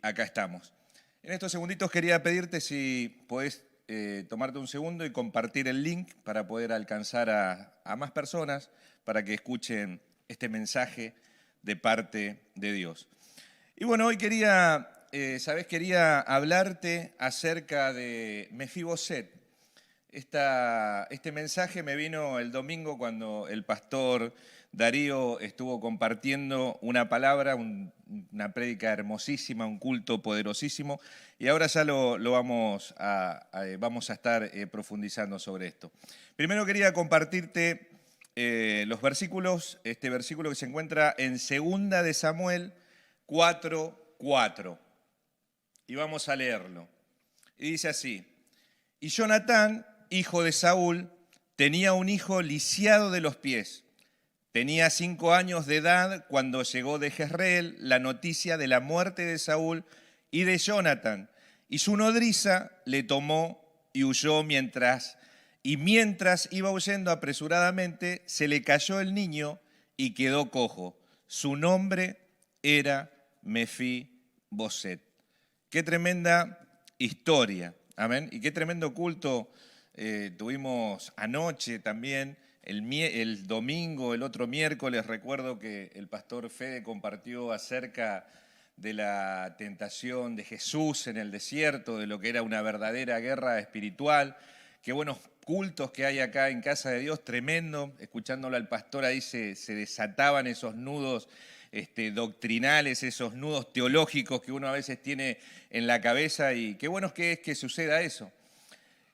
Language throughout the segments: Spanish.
Acá estamos. En estos segunditos quería pedirte si podés tomarte un segundo y compartir el link para poder alcanzar a más personas para que escuchen este mensaje de parte de Dios. Y bueno, hoy quería hablarte acerca de Mefiboset. Este mensaje me vino el domingo cuando el pastor Darío estuvo compartiendo una palabra, una prédica hermosísima, un culto poderosísimo, y ahora ya vamos a estar profundizando sobre esto. Primero quería compartirte los versículos, este versículo que se encuentra en 2 de Samuel 4:4, y vamos a leerlo. Y dice así: y Jonatán, hijo de Saúl, tenía un hijo lisiado de los pies. Tenía 5 años de edad cuando llegó de Jezreel la noticia de la muerte de Saúl y de Jonatán, y su nodriza le tomó y huyó mientras iba huyendo apresuradamente, se le cayó el niño y quedó cojo. Su nombre era Mefiboset. Qué tremenda historia. Amén. Y qué tremendo culto tuvimos anoche también, el domingo, el otro miércoles. Recuerdo que el pastor Fede compartió acerca de la tentación de Jesús en el desierto, de lo que era una verdadera guerra espiritual. Qué buenos cultos que hay acá en Casa de Dios, tremendo. Escuchándolo al pastor ahí se desataban esos nudos doctrinales, esos nudos teológicos que uno a veces tiene en la cabeza, y qué bueno que es que suceda eso.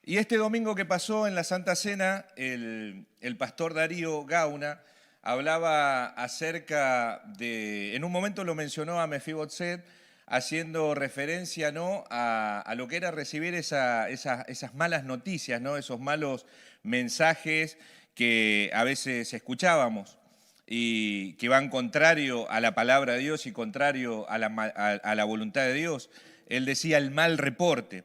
Y este domingo que pasó en la Santa Cena, el pastor Darío Gauna hablaba acerca de, en un momento lo mencionó a Mefiboset, haciendo referencia, ¿no?, a lo que era recibir esas malas noticias, ¿no?, esos malos mensajes que a veces escuchábamos y que van contrario a la palabra de Dios y contrario a la voluntad de Dios. Él decía el mal reporte.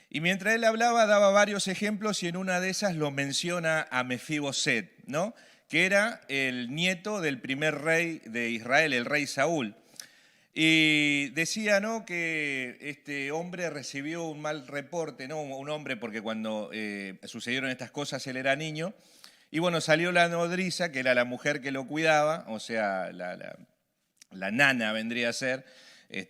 Y mientras él hablaba, daba varios ejemplos, y en una de esas lo menciona a Mefiboset, ¿no?, que era el nieto del primer rey de Israel, el rey Saúl. Y decía, ¿no?, que este hombre recibió un mal reporte, ¿no?, un hombre, porque cuando sucedieron estas cosas él era niño. Y bueno, salió la nodriza, que era la mujer que lo cuidaba, o sea, la nana vendría a ser,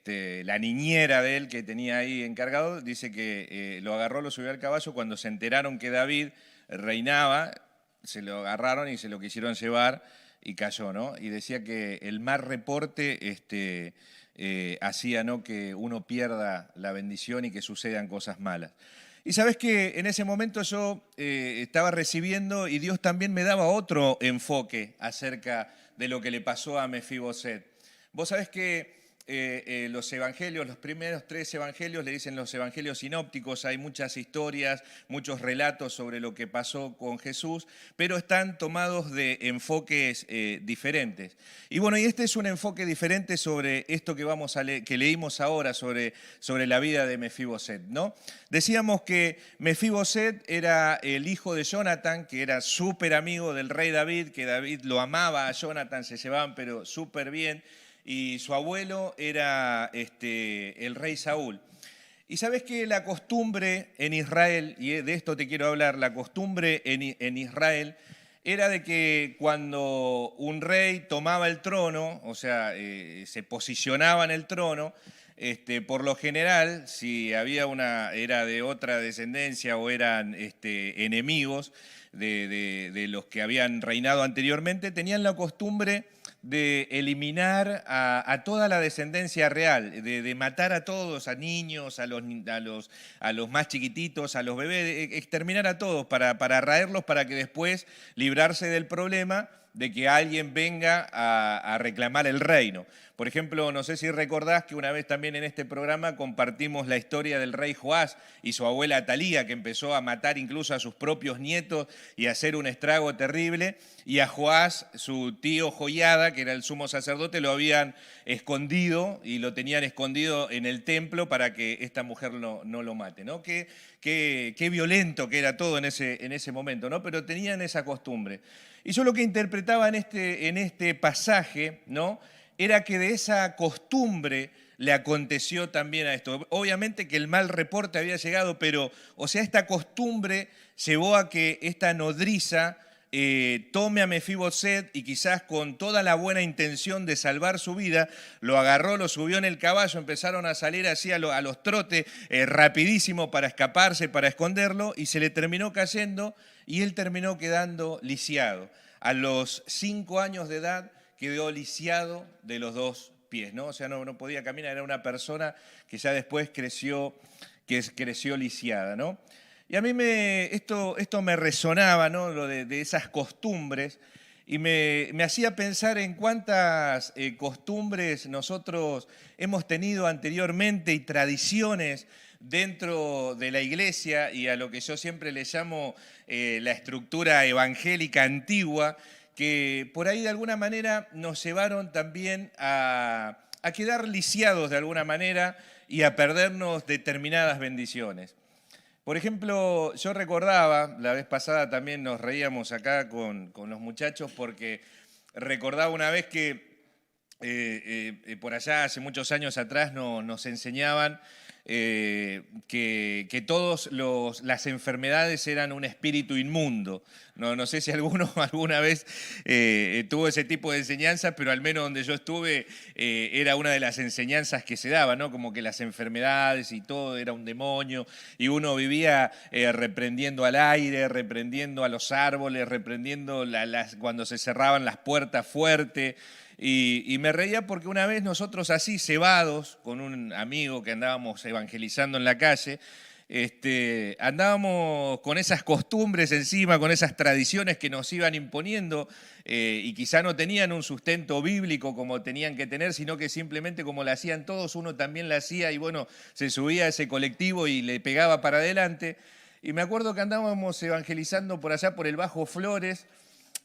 la niñera de él que tenía ahí encargado. Dice que lo agarró, lo subió al caballo. Cuando se enteraron que David reinaba, se lo agarraron y se lo quisieron llevar y cayó, ¿no? Y decía que el mal reporte hacía, ¿no?, que uno pierda la bendición y que sucedan cosas malas. Y sabes que en ese momento yo estaba recibiendo, y Dios también me daba otro enfoque acerca de lo que le pasó a Mefiboset. Vos sabés que los evangelios, los primeros 3 evangelios, le dicen los evangelios sinópticos, hay muchas historias, muchos relatos sobre lo que pasó con Jesús, pero están tomados de enfoques diferentes. Y bueno, y este es un enfoque diferente sobre esto que leímos ahora, sobre la vida de Mefiboset, ¿no? Decíamos que Mefiboset era el hijo de Jonatán, que era súper amigo del rey David, que David lo amaba a Jonatán, se llevaban pero súper bien. Y su abuelo era el rey Saúl. Y sabes que la costumbre en Israel, y de esto te quiero hablar, la costumbre en Israel era de que cuando un rey tomaba el trono, o sea, se posicionaba en el trono, por lo general, si era de otra descendencia o eran enemigos de los que habían reinado anteriormente, tenían la costumbre de eliminar a toda la descendencia real, de matar a todos, a niños, a los más chiquititos, a los bebés, exterminar a todos para raerlos, para que después librarse del problema de que alguien venga a reclamar el reino. Por ejemplo, no sé si recordás que una vez también en este programa compartimos la historia del rey Joás y su abuela Atalía, que empezó a matar incluso a sus propios nietos y a hacer un estrago terrible. Y a Joás, su tío Joiada, que era el sumo sacerdote, lo habían escondido y lo tenían escondido en el templo para que esta mujer no lo mate, ¿no? Qué violento que era todo en ese momento, ¿no? Pero tenían esa costumbre. Y yo lo que interpretaba en este pasaje, ¿no?, era que de esa costumbre le aconteció también a esto. Obviamente que el mal reporte había llegado, pero, o sea, esta costumbre llevó a que esta nodriza tome a Mefiboset y quizás con toda la buena intención de salvar su vida, lo agarró, lo subió en el caballo, empezaron a salir así a los trotes rapidísimo para escaparse, para esconderlo, y se le terminó cayendo y él terminó quedando lisiado. A los 5 años de edad quedó lisiado de los 2 pies, ¿no? O sea, no podía caminar, era una persona que ya después creció lisiada, ¿no? Y a mí esto me resonaba, ¿no? Lo de esas costumbres, y me hacía pensar en cuántas costumbres nosotros hemos tenido anteriormente y tradiciones dentro de la iglesia y a lo que yo siempre le llamo la estructura evangélica antigua, que por ahí de alguna manera nos llevaron también a quedar lisiados de alguna manera y a perdernos determinadas bendiciones. Por ejemplo, yo recordaba, la vez pasada también nos reíamos acá con los muchachos porque recordaba una vez que por allá hace muchos años atrás nos enseñaban que todas las enfermedades eran un espíritu inmundo. No sé si alguno alguna vez tuvo ese tipo de enseñanzas, pero al menos donde yo estuve era una de las enseñanzas que se daba, ¿no? Como que las enfermedades y todo era un demonio, y uno vivía reprendiendo al aire, reprendiendo a los árboles, reprendiendo cuando se cerraban las puertas fuerte. Y me reía porque una vez nosotros así, cebados, con un amigo que andábamos evangelizando en la calle, andábamos con esas costumbres encima, con esas tradiciones que nos iban imponiendo y quizá no tenían un sustento bíblico como tenían que tener, sino que simplemente como la hacían todos, uno también la hacía y bueno, se subía a ese colectivo y le pegaba para adelante. Y me acuerdo que andábamos evangelizando por allá por el Bajo Flores,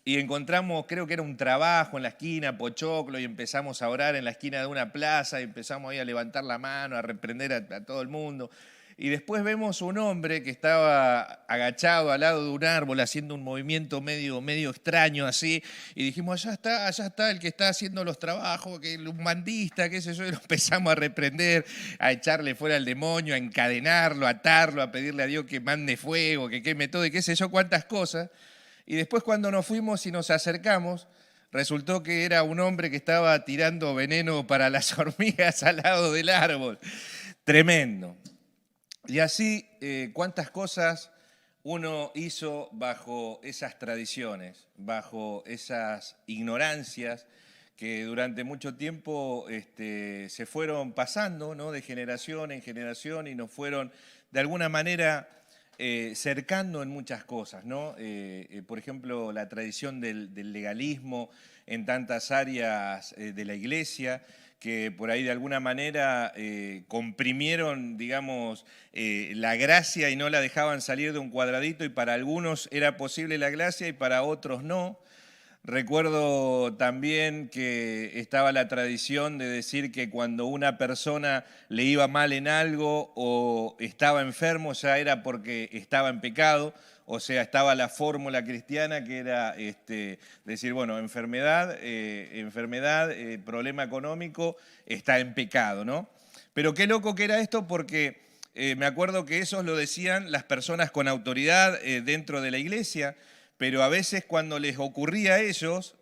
y encontramos, creo que era un trabajo en la esquina, Pochoclo, y empezamos a orar en la esquina de una plaza, y empezamos ahí a levantar la mano, a reprender a todo el mundo. Y después vemos un hombre que estaba agachado al lado de un árbol haciendo un movimiento medio extraño así, y dijimos, allá está el que está haciendo los trabajos, que un bandista, qué sé yo, y lo empezamos a reprender, a echarle fuera al demonio, a encadenarlo, a atarlo, a pedirle a Dios que mande fuego, que queme todo, y qué sé yo, cuántas cosas. Y después cuando nos fuimos y nos acercamos, resultó que era un hombre que estaba tirando veneno para las hormigas al lado del árbol. Tremendo. Y así, cuántas cosas uno hizo bajo esas tradiciones, bajo esas ignorancias que durante mucho tiempo se fueron pasando, ¿no? De generación en generación y nos fueron de alguna manera cercando en muchas cosas, ¿no? Por ejemplo, la tradición del legalismo en tantas áreas de la iglesia, que por ahí de alguna manera comprimieron, digamos, la gracia y no la dejaban salir de un cuadradito, y para algunos era posible la gracia y para otros no. Recuerdo también que estaba la tradición de decir que cuando una persona le iba mal en algo o estaba enfermo ya era porque estaba en pecado, o sea, estaba la fórmula cristiana que era decir, bueno, enfermedad, problema económico, está en pecado, ¿no? Pero qué loco que era esto porque me acuerdo que eso lo decían las personas con autoridad dentro de la iglesia, pero a veces cuando les ocurría a ellos,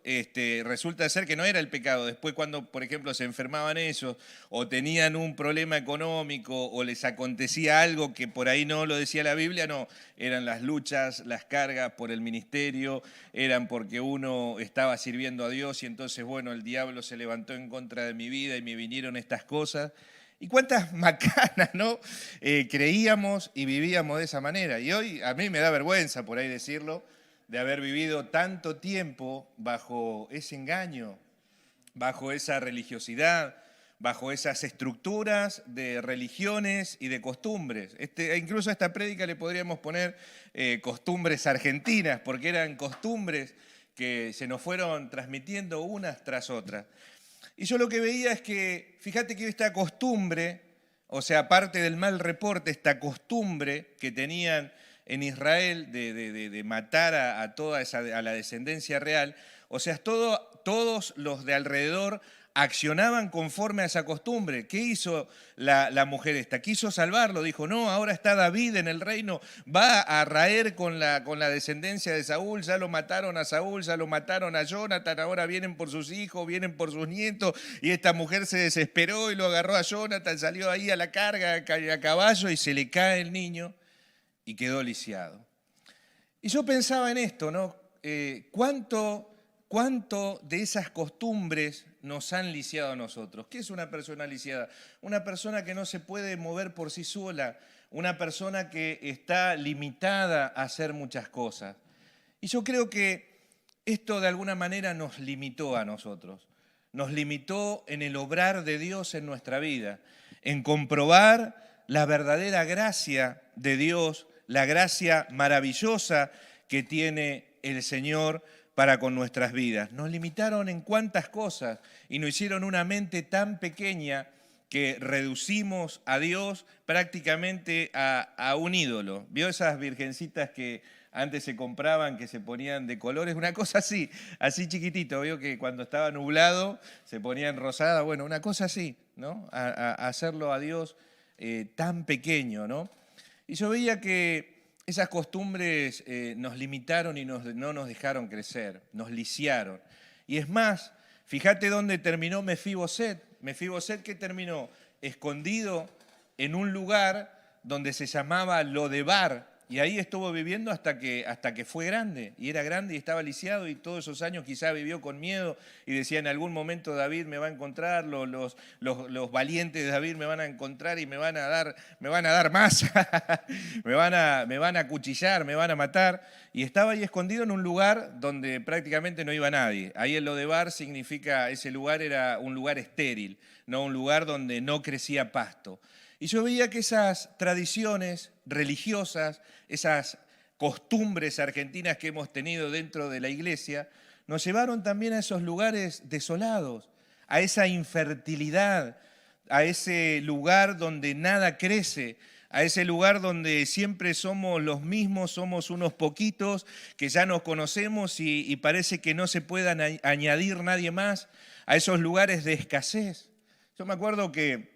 resulta ser que no era el pecado. Después cuando, por ejemplo, se enfermaban ellos o tenían un problema económico o les acontecía algo que por ahí no lo decía la Biblia, no, eran las luchas, las cargas por el ministerio, eran porque uno estaba sirviendo a Dios y entonces, bueno, el diablo se levantó en contra de mi vida y me vinieron estas cosas. Y cuántas macanas, ¿no? Creíamos y vivíamos de esa manera. Y hoy a mí me da vergüenza por ahí decirlo, de haber vivido tanto tiempo bajo ese engaño, bajo esa religiosidad, bajo esas estructuras de religiones y de costumbres. Incluso a esta prédica le podríamos poner costumbres argentinas, porque eran costumbres que se nos fueron transmitiendo unas tras otras. Y yo lo que veía es que, fíjate que esta costumbre, o sea, aparte del mal reporte, esta costumbre que tenían en Israel de matar a toda a la descendencia real, o sea, todos los de alrededor accionaban conforme a esa costumbre. ¿Qué hizo la mujer esta? Quiso salvarlo, dijo, no, ahora está David en el reino, va a raer con la descendencia de Saúl, ya lo mataron a Saúl, ya lo mataron a Jonathan, ahora vienen por sus hijos, vienen por sus nietos, y esta mujer se desesperó y lo agarró a Jonathan, salió ahí a la carga, a caballo, y se le cae el niño y quedó lisiado. Y yo pensaba en esto, ¿no? ¿Cuánto de esas costumbres nos han lisiado a nosotros? ¿Qué es una persona lisiada? Una persona que no se puede mover por sí sola, una persona que está limitada a hacer muchas cosas. Y yo creo que esto de alguna manera nos limitó a nosotros, nos limitó en el obrar de Dios en nuestra vida, en comprobar la verdadera gracia de Dios, la gracia maravillosa que tiene el Señor para con nuestras vidas. Nos limitaron en cuántas cosas y nos hicieron una mente tan pequeña que reducimos a Dios prácticamente a un ídolo. ¿Vio esas virgencitas que antes se compraban, que se ponían de colores? Una cosa así chiquitito. Vio que cuando estaba nublado se ponían rosadas. Bueno, una cosa así, ¿no? A hacerlo a Dios tan pequeño, ¿no? Y yo veía que esas costumbres nos limitaron y no nos dejaron crecer, nos lisiaron. Y es más, fíjate dónde terminó Mefiboset. Mefiboset, que terminó escondido en un lugar donde se llamaba Lodebar, y ahí estuvo viviendo hasta que fue grande, y era grande y estaba lisiado, y todos esos años quizá vivió con miedo y decía, en algún momento David me va a encontrar, los valientes de David me van a encontrar y me van a dar más, me van a acuchillar, me van a matar, y estaba ahí escondido en un lugar donde prácticamente no iba nadie. Ahí en Lodebar significa, ese lugar era un lugar estéril, no un lugar donde no crecía pasto. Y yo veía que esas tradiciones religiosas, esas costumbres argentinas que hemos tenido dentro de la iglesia, nos llevaron también a esos lugares desolados, a esa infertilidad, a ese lugar donde nada crece, a ese lugar donde siempre somos los mismos, somos unos poquitos que ya nos conocemos y parece que no se pueda añadir nadie más, a esos lugares de escasez. Yo me acuerdo que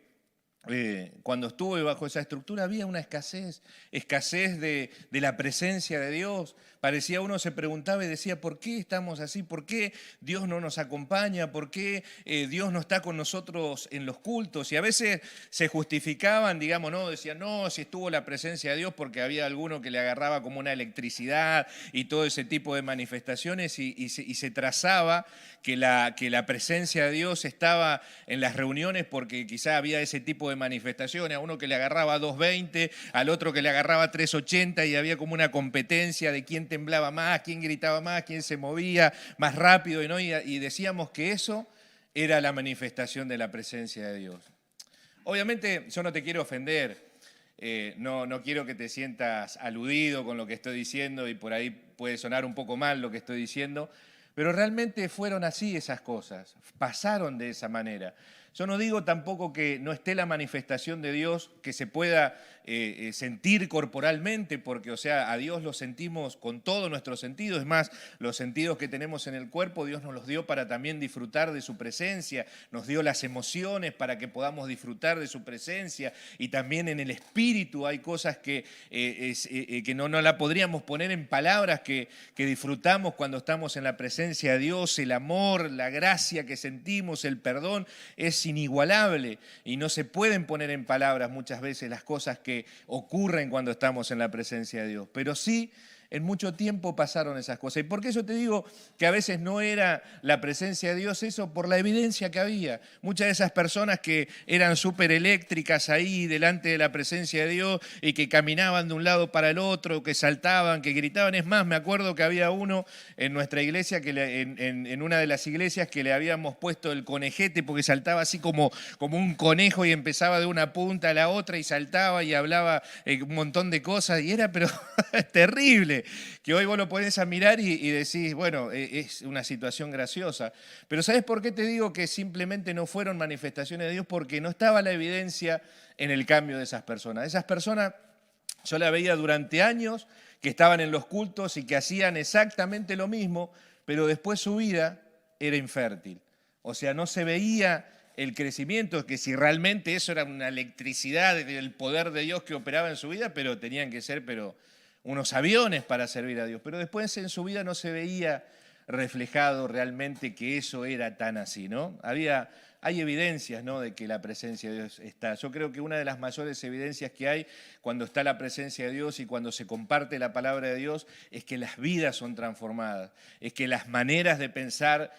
cuando estuve bajo esa estructura había una escasez de la presencia de Dios. Parecía, uno se preguntaba y decía, ¿por qué estamos así? ¿Por qué Dios no nos acompaña? ¿Por qué Dios no está con nosotros en los cultos? Y a veces se justificaban, digamos, no, decían, no, si estuvo la presencia de Dios porque había alguno que le agarraba como una electricidad y todo ese tipo de manifestaciones y se trazaba que la presencia de Dios estaba en las reuniones porque quizá había ese tipo de manifestaciones, a uno que le agarraba 220, al otro que le agarraba 380 y había como una competencia de quién temblaba más, quién gritaba más, quién se movía más rápido, y decíamos que eso era la manifestación de la presencia de Dios. Obviamente yo no te quiero ofender, no quiero que te sientas aludido con lo que estoy diciendo y por ahí puede sonar un poco mal lo que estoy diciendo, pero realmente fueron así esas cosas, pasaron de esa manera. Yo no digo tampoco que no esté la manifestación de Dios, que se pueda sentir corporalmente, porque, o sea, a Dios lo sentimos con todos nuestros sentidos. Es más, los sentidos que tenemos en el cuerpo, Dios nos los dio para también disfrutar de su presencia, nos dio las emociones para que podamos disfrutar de su presencia, y también en el espíritu hay cosas que no la podríamos poner en palabras, que disfrutamos cuando estamos en la presencia de Dios. El amor, la gracia que sentimos, el perdón, es inigualable y no se pueden poner en palabras muchas veces las cosas que ocurren cuando estamos en la presencia de Dios. Pero sí, en mucho tiempo pasaron esas cosas. ¿Y por qué yo te digo que a veces no era la presencia de Dios eso? Por la evidencia que había. Muchas de esas personas que eran súper eléctricas ahí delante de la presencia de Dios y que caminaban de un lado para el otro, que saltaban, que gritaban. Es más, me acuerdo que había uno en nuestra iglesia, en una de las iglesias, que le habíamos puesto el conejete porque saltaba así como un conejo y empezaba de una punta a la otra y saltaba y hablaba un montón de cosas y era pero terrible. Que hoy vos lo ponés a mirar y decís, bueno, es una situación graciosa. Pero ¿sabés por qué te digo que simplemente no fueron manifestaciones de Dios? Porque no estaba la evidencia en el cambio de esas personas. Esas personas yo las veía durante años que estaban en los cultos y que hacían exactamente lo mismo, pero después su vida era infértil. O sea, no se veía el crecimiento, que si realmente eso era una electricidad del poder de Dios que operaba en su vida, pero tenían que ser unos aviones para servir a Dios. Pero después en su vida no se veía reflejado realmente que eso era tan así, ¿no? Hay evidencias, ¿no?, de que la presencia de Dios está. Yo creo que una de las mayores evidencias que hay cuando está la presencia de Dios y cuando se comparte la palabra de Dios es que las vidas son transformadas, es que las maneras de pensar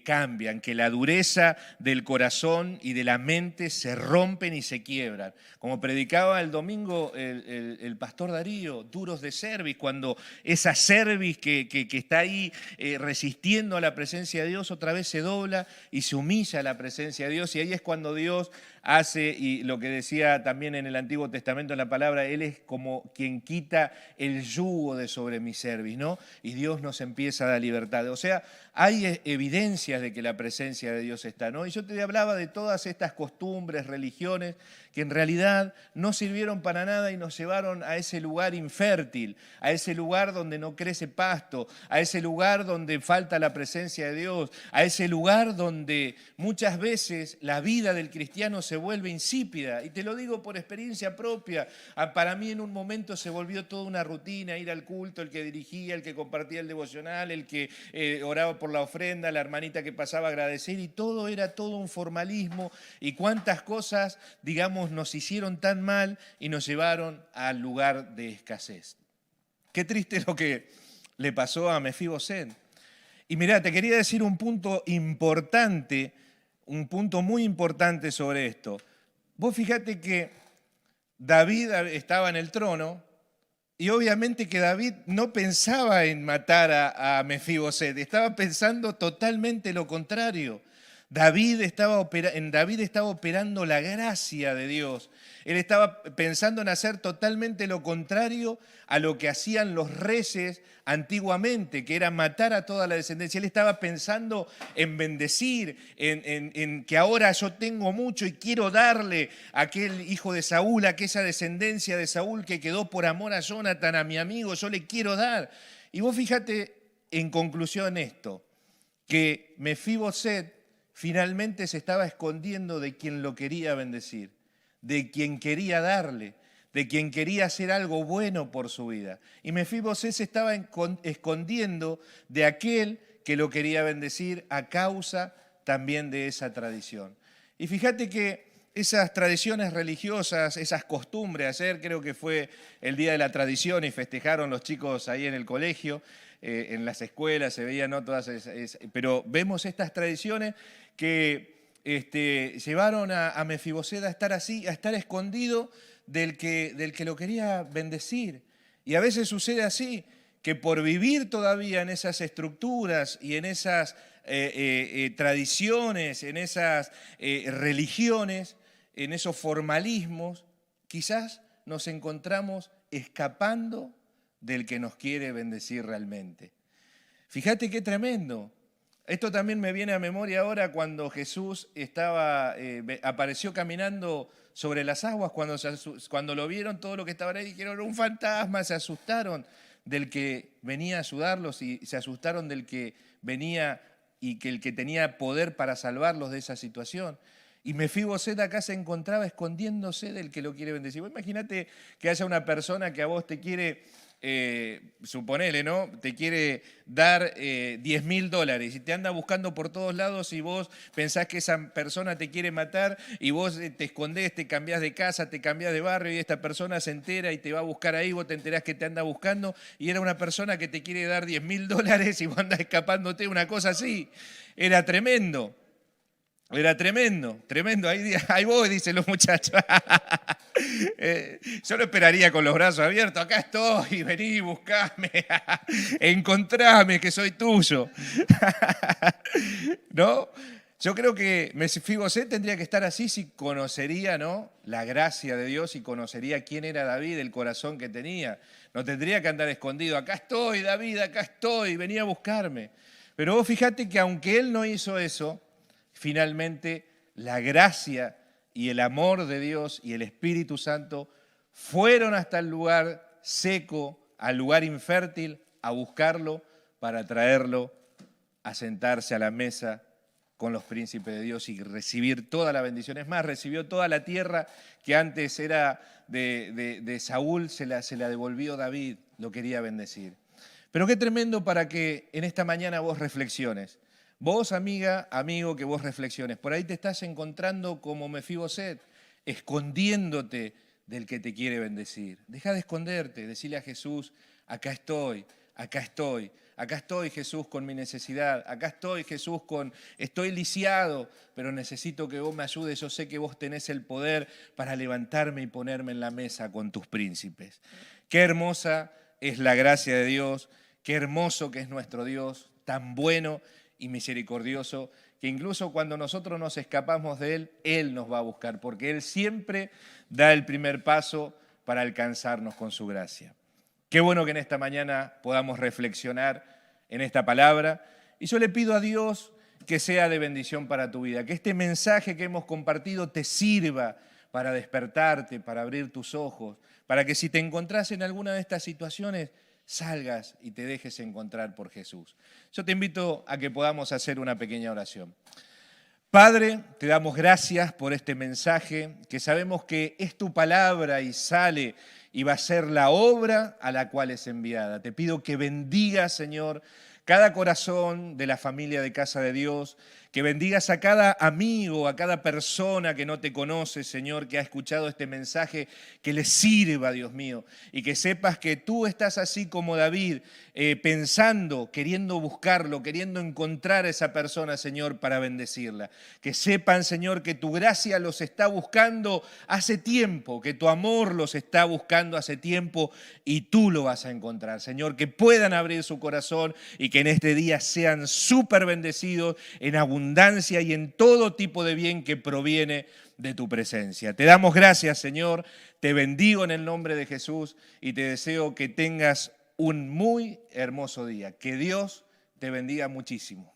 cambian, que la dureza del corazón y de la mente se rompen y se quiebran. Como predicaba el domingo el pastor Darío, duros de cerviz, cuando esa cerviz que está ahí resistiendo a la presencia de Dios otra vez se dobla y se humilla a la presencia de Dios, y ahí es cuando Dios hace, y lo que decía también en el Antiguo Testamento en la palabra, Él es como quien quita el yugo de sobre mi cerviz, ¿no? Y Dios nos empieza a dar libertad. O sea, hay evidencias de que la presencia de Dios está, ¿no? Y yo te hablaba de todas estas costumbres, religiones, que en realidad no sirvieron para nada y nos llevaron a ese lugar infértil, a ese lugar donde no crece pasto, a ese lugar donde falta la presencia de Dios, a ese lugar donde muchas veces la vida del cristiano se vuelve insípida. Y te lo digo por experiencia propia. Para mí en un momento se volvió toda una rutina, ir al culto, el que dirigía, el que compartía el devocional, el que oraba por la ofrenda, la hermanita que pasaba a agradecer, y todo era todo un formalismo, y cuántas cosas, digamos, nos hicieron tan mal y nos llevaron al lugar de escasez. Qué triste lo que le pasó a Mefiboset. Y mirá, te quería decir un punto importante, un punto muy importante sobre esto. Vos fíjate que David estaba en el trono, y obviamente que David no pensaba en matar a Mefiboset, estaba pensando totalmente lo contrario. En David estaba operando la gracia de Dios. Él estaba pensando en hacer totalmente lo contrario a lo que hacían los reyes antiguamente, que era matar a toda la descendencia. Él estaba pensando en bendecir, en que ahora yo tengo mucho y quiero darle a aquel hijo de Saúl, a aquella descendencia de Saúl que quedó por amor a Jonathan, a mi amigo, yo le quiero dar. Y vos fíjate en conclusión esto, que Mefiboset finalmente se estaba escondiendo de quien lo quería bendecir, de quien quería darle, de quien quería hacer algo bueno por su vida. Y Mefiboset se estaba escondiendo de aquel que lo quería bendecir a causa también de esa tradición. Y fíjate que esas tradiciones religiosas, esas costumbres, ayer creo que fue el Día de la Tradición y festejaron los chicos ahí en el colegio, en las escuelas se veían, ¿no?, pero vemos estas tradiciones que llevaron a Mefiboset a estar así, a estar escondido del que lo quería bendecir. Y a veces sucede así, que por vivir todavía en esas estructuras y en esas tradiciones, en esas religiones, en esos formalismos, quizás nos encontramos escapando del que nos quiere bendecir realmente. Fíjate qué tremendo. Esto también me viene a memoria ahora cuando Jesús apareció caminando sobre las aguas, cuando lo vieron todo lo que estaban ahí, dijeron, un fantasma, se asustaron del que venía a ayudarlos y se asustaron del que venía y que el que tenía poder para salvarlos de esa situación. Y Mefiboset acá se encontraba escondiéndose del que lo quiere bendecir. Vos imagínate que haya una persona que a vos te quiere, suponele, ¿no?, te quiere dar $10.000 y te anda buscando por todos lados y vos pensás que esa persona te quiere matar y vos te escondés, te cambiás de casa, te cambiás de barrio y esta persona se entera y te va a buscar ahí, vos te enterás que te anda buscando y era una persona que te quiere dar $10.000 y vos andás escapándote, una cosa así. Era tremendo. Era tremendo, tremendo. Ahí voy, dicen los muchachos. Yo lo esperaría con los brazos abiertos. Acá estoy, vení, buscame, encontrame, que soy tuyo. ¿No? Yo creo que Mefiboset tendría que estar así si conocería, ¿no?, la gracia de Dios y conocería quién era David, el corazón que tenía. No tendría que andar escondido. Acá estoy, David, acá estoy, venía a buscarme. Pero vos fíjate que aunque él no hizo eso, finalmente, la gracia y el amor de Dios y el Espíritu Santo fueron hasta el lugar seco, al lugar infértil, a buscarlo para traerlo a sentarse a la mesa con los príncipes de Dios y recibir toda la bendición. Es más, recibió toda la tierra que antes era de Saúl, se la devolvió David, lo quería bendecir. Pero qué tremendo para que en esta mañana vos reflexiones. Vos, amiga, amigo, que vos reflexiones. Por ahí te estás encontrando como Mefiboset, escondiéndote del que te quiere bendecir. Deja de esconderte, decile a Jesús, acá estoy, acá estoy. Acá estoy, Jesús, con mi necesidad. Acá estoy, Jesús, estoy lisiado, pero necesito que vos me ayudes. Yo sé que vos tenés el poder para levantarme y ponerme en la mesa con tus príncipes. Qué hermosa es la gracia de Dios, qué hermoso que es nuestro Dios, tan bueno y misericordioso, que incluso cuando nosotros nos escapamos de Él, Él nos va a buscar, porque Él siempre da el primer paso para alcanzarnos con su gracia. Qué bueno que en esta mañana podamos reflexionar en esta palabra. Y yo le pido a Dios que sea de bendición para tu vida, que este mensaje que hemos compartido te sirva para despertarte, para abrir tus ojos, para que si te encontrás en alguna de estas situaciones, salgas y te dejes encontrar por Jesús. Yo te invito a que podamos hacer una pequeña oración. Padre, te damos gracias por este mensaje, que sabemos que es tu palabra y sale y va a ser la obra a la cual es enviada. Te pido que bendigas, Señor, cada corazón de la familia de Casa de Dios, que bendigas a cada amigo, a cada persona que no te conoce, Señor, que ha escuchado este mensaje, que le sirva, Dios mío, y que sepas que tú estás así como David, pensando, queriendo buscarlo, queriendo encontrar a esa persona, Señor, para bendecirla. Que sepan, Señor, que tu gracia los está buscando hace tiempo, que tu amor los está buscando hace tiempo y tú lo vas a encontrar, Señor, que puedan abrir su corazón y que en este día sean súper bendecidos en abundancia y en todo tipo de bien que proviene de tu presencia. Te damos gracias, Señor, te bendigo en el nombre de Jesús y te deseo que tengas un muy hermoso día. Que Dios te bendiga muchísimo.